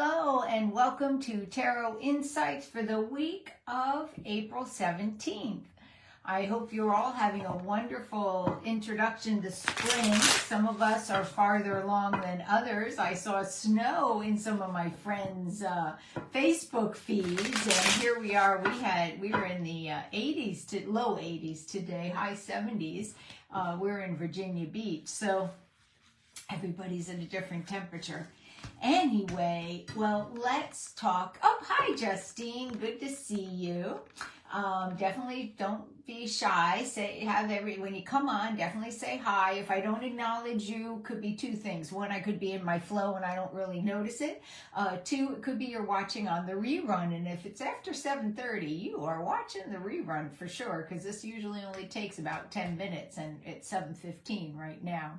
Hello and welcome to Tarot Insights for the week of April 17th. I hope you're all having a wonderful introduction to spring. Some of us are farther along than others. I saw snow in some of my friends' Facebook feeds, and here we are. We were in the 80s to low 80s today, high 70s. We're in Virginia Beach, so everybody's at a different temperature. Anyway, well, let's talk. Oh, hi, Justine. Good to see you. Definitely don't be shy. When you come on, definitely say hi. If I don't acknowledge you, could be two things. One, I could be in my flow and I don't really notice it. Two, it could be you're watching on the rerun. And if it's after 7:30, you are watching the rerun for sure, because this usually only takes about 10 minutes and it's 7:15 right now.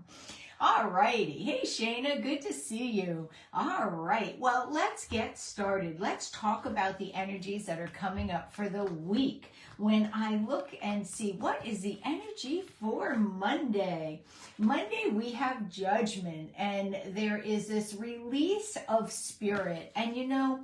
All righty. Hey, Shayna, good to see you. All right. Well, let's get started. Let's talk about the energies that are coming up for the week. When I look and see what is the energy for Monday. Monday, we have Judgment, and there is this release of spirit. And you know,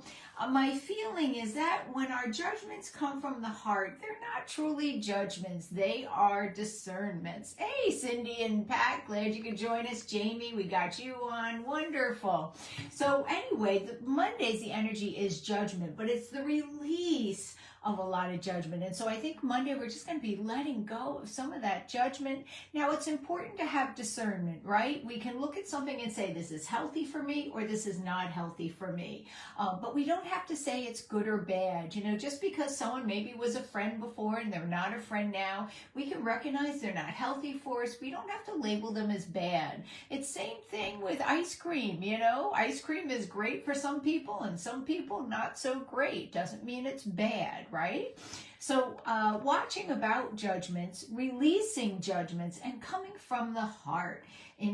my feeling is that when our judgments come from the heart, they're not truly judgments. They are discernments. Hey, Cindy and Pat, glad you could join us. Jamie, we got you on. Wonderful. So anyway, Monday's the energy is judgment, but it's the release of a lot of judgment. And so I think Monday we're just going to be letting go of some of that judgment. Now, it's important to have discernment, right? We can look at something and say, this is healthy for me, or this is not healthy for me. But we don't have to say it's good or bad. You know, just because someone maybe was a friend before and they're not a friend now, we can recognize they're not healthy for us. We don't have to label them as bad. It's same thing with ice cream. You know, ice cream is great for some people and some people not so great. Doesn't mean it's bad, right? So watching about judgments, releasing judgments, and coming from the heart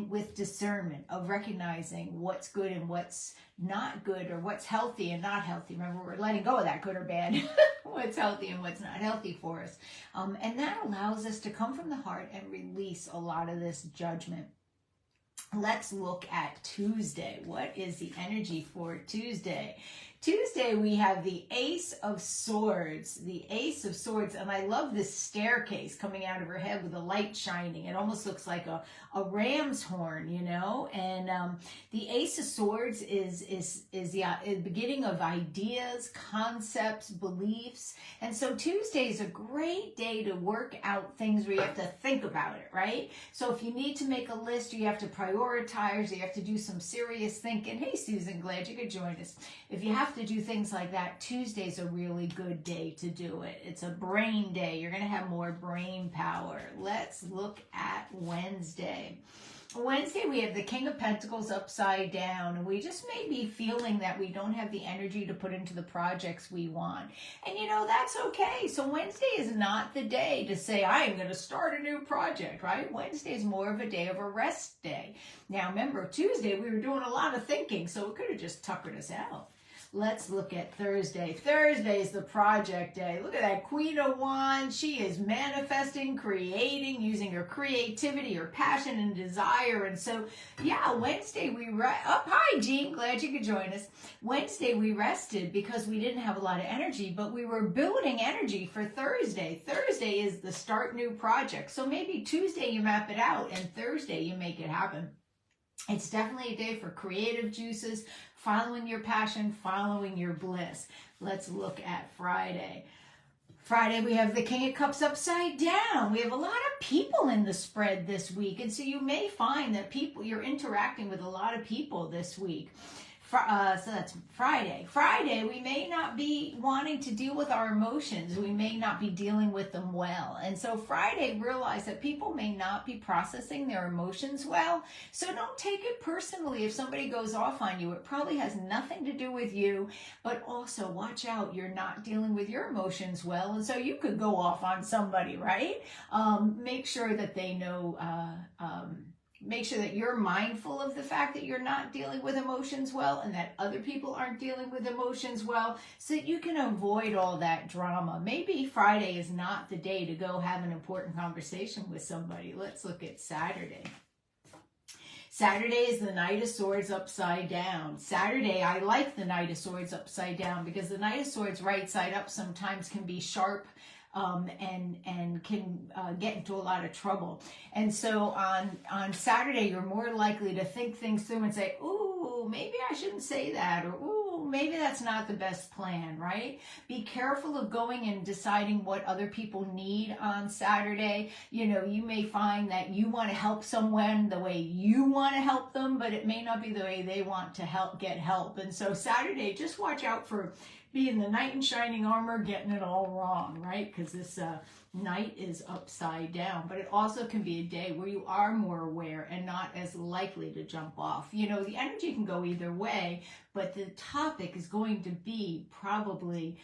with discernment of recognizing what's good and what's not good, or what's healthy and not healthy. Remember, we're letting go of that good or bad, what's healthy and what's not healthy for us. And that allows us to come from the heart and release a lot of this judgment. Let's look at Tuesday. What is the energy for Tuesday? Tuesday, we have the Ace of Swords. The Ace of Swords, and I love this staircase coming out of her head with the light shining. It almost looks like a ram's horn, you know? And the Ace of Swords is the beginning of ideas, concepts, beliefs. And so Tuesday is a great day to work out things where you have to think about it, right? So if you need to make a list, or you have to prioritize, or you have to do some serious thinking. Hey, Susan, glad you could join us. If you have to do things like that, Tuesday's a really good day to do it. It's a brain day. You're going to have more brain power. Let's look at Wednesday. Wednesday, we have the King of Pentacles upside down, and we just may be feeling that we don't have the energy to put into the projects we want. And you know, that's okay. So Wednesday is not the day to say, I am going to start a new project, right? Wednesday is more of a day of a rest day. Now, remember, Tuesday, we were doing a lot of thinking, so it could have just tuckered us out. Let's look at Thursday. Thursday is the project day. Look at that Queen of Wands. She is manifesting, creating, using her creativity, her passion and desire. And so, yeah, Wednesday hi, Jean. Glad you could join us. Wednesday we rested because we didn't have a lot of energy, but we were building energy for Thursday. Thursday is the start new project. So maybe Tuesday you map it out and Thursday you make it happen. It's definitely a day for creative juices, following your passion, following your bliss. Let's look at Friday. Friday, we have the King of Cups upside down. We have a lot of people in the spread this week. And so you may find that you're interacting with a lot of people this week. So that's Friday. Friday, we may not be wanting to deal with our emotions. We may not be dealing with them well. And so Friday, realize that people may not be processing their emotions well. So don't take it personally if somebody goes off on you. It probably has nothing to do with you, but also watch out. You're not dealing with your emotions well. And so you could go off on somebody, right? Make sure that they know, make sure that you're mindful of the fact that you're not dealing with emotions well, and that other people aren't dealing with emotions well, so that you can avoid all that drama. Maybe Friday is not the day to go have an important conversation with somebody. Let's look at Saturday. Saturday is the Knight of Swords upside down. Saturday, I like the Knight of Swords upside down because the Knight of Swords right side up sometimes can be sharp and can get into a lot of trouble. And so on Saturday, you're more likely to think things through and say, ooh, maybe I shouldn't say that, or ooh, maybe that's not the best plan, right? Be careful of going and deciding what other people need on Saturday. You know, you may find that you want to help someone the way you want to help them, but it may not be the way they want to get help. And so Saturday, just watch out for being the knight in shining armor, getting it all wrong, right? Because this knight is upside down. But it also can be a day where you are more aware and not as likely to jump off. You know, the energy can go either way, but the topic is going to be probably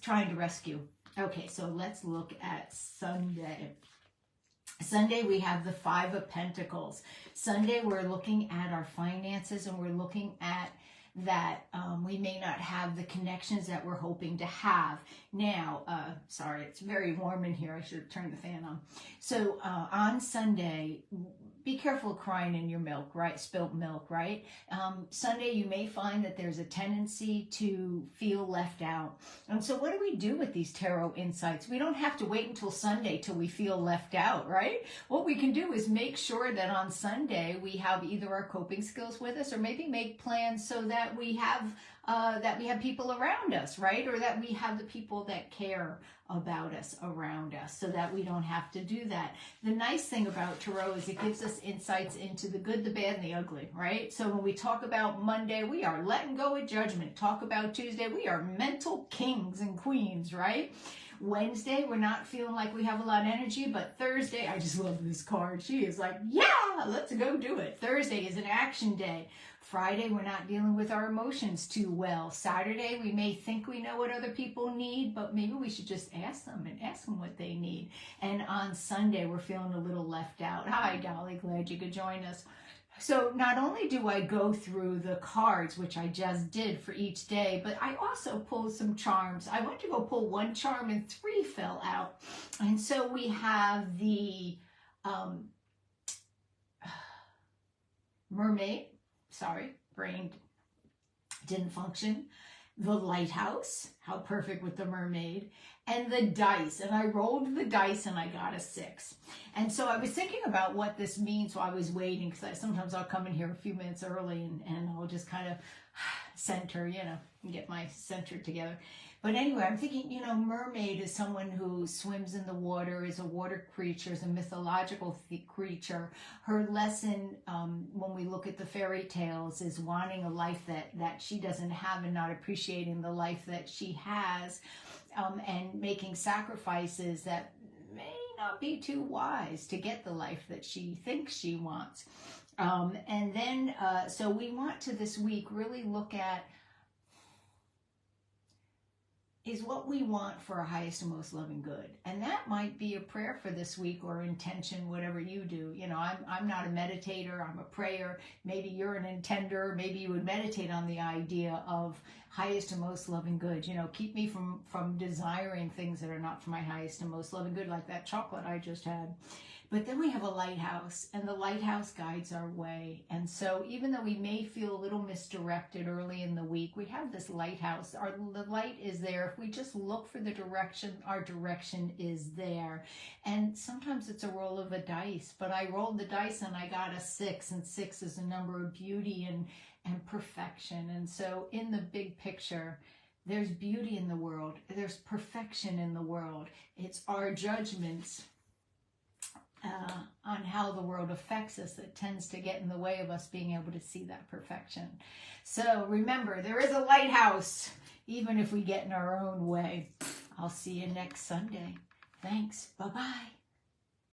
trying to rescue. Okay, so let's look at Sunday. Sunday, we have the Five of Pentacles. Sunday, we're looking at our finances, and we're looking at that we may not have the connections that we're hoping to have. Now, sorry, it's very warm in here. I should have turned the fan on. So on Sunday, be careful of crying in your milk, right? Spilt milk, right? Sunday, you may find that there's a tendency to feel left out. And so what do we do with these tarot insights? We don't have to wait until Sunday till we feel left out, right? What we can do is make sure that on Sunday we have either our coping skills with us, or maybe make plans so that we have people around us, right? Or that we have the people that care about us around us, so that we don't have to do that. The nice thing about tarot is it gives us insights into the good, the bad, and the ugly, right? So when we talk about Monday, we are letting go of judgment. Talk about Tuesday, we are mental kings and queens, right? Wednesday, we're not feeling like we have a lot of energy, but Thursday, I just love this card. She is like, yeah, let's go do it. Thursday is an action day. Friday, we're not dealing with our emotions too well. Saturday, we may think we know what other people need, but maybe we should just ask them what they need. And on Sunday, we're feeling a little left out. Hi, Dolly, glad you could join us. So not only do I go through the cards, which I just did for each day, but I also pulled some charms. I went to go pull one charm and 3 fell out. And so we have the mermaid. Sorry, brain didn't function. The lighthouse, how perfect with the mermaid, and the dice. And I rolled the dice and I got a 6. And so I was thinking about what this means while I was waiting, because sometimes I'll come in here a few minutes early and I'll just kind of center, you know, and get my center together. But anyway, I'm thinking, you know, mermaid is someone who swims in the water, is a water creature, is a mythological creature. Her lesson, when we look at the fairy tales, is wanting a life that she doesn't have and not appreciating the life that she has, and making sacrifices that may not be too wise to get the life that she thinks she wants. And then, so we want to this week really look at, is what we want for our highest and most loving good. And that might be a prayer for this week, or intention, whatever you do. You know, I'm not a meditator, I'm a prayer. Maybe you're an intender. Maybe you would meditate on the idea of highest and most loving good. You know, keep me from desiring things that are not for my highest and most loving good, like that chocolate I just had. But then we have a lighthouse, and the lighthouse guides our way. And so even though we may feel a little misdirected early in the week, we have this lighthouse. The light is there. If we just look for the direction, our direction is there. And sometimes it's a roll of a dice, but I rolled the dice and I got a 6, and 6 is a number of beauty and perfection. And so in the big picture, there's beauty in the world. There's perfection in the world. It's our judgments on how the world affects us that tends to get in the way of us being able to see that perfection. So remember, there is a lighthouse, even if we get in our own way. I'll see you next Sunday. Thanks. Bye-bye.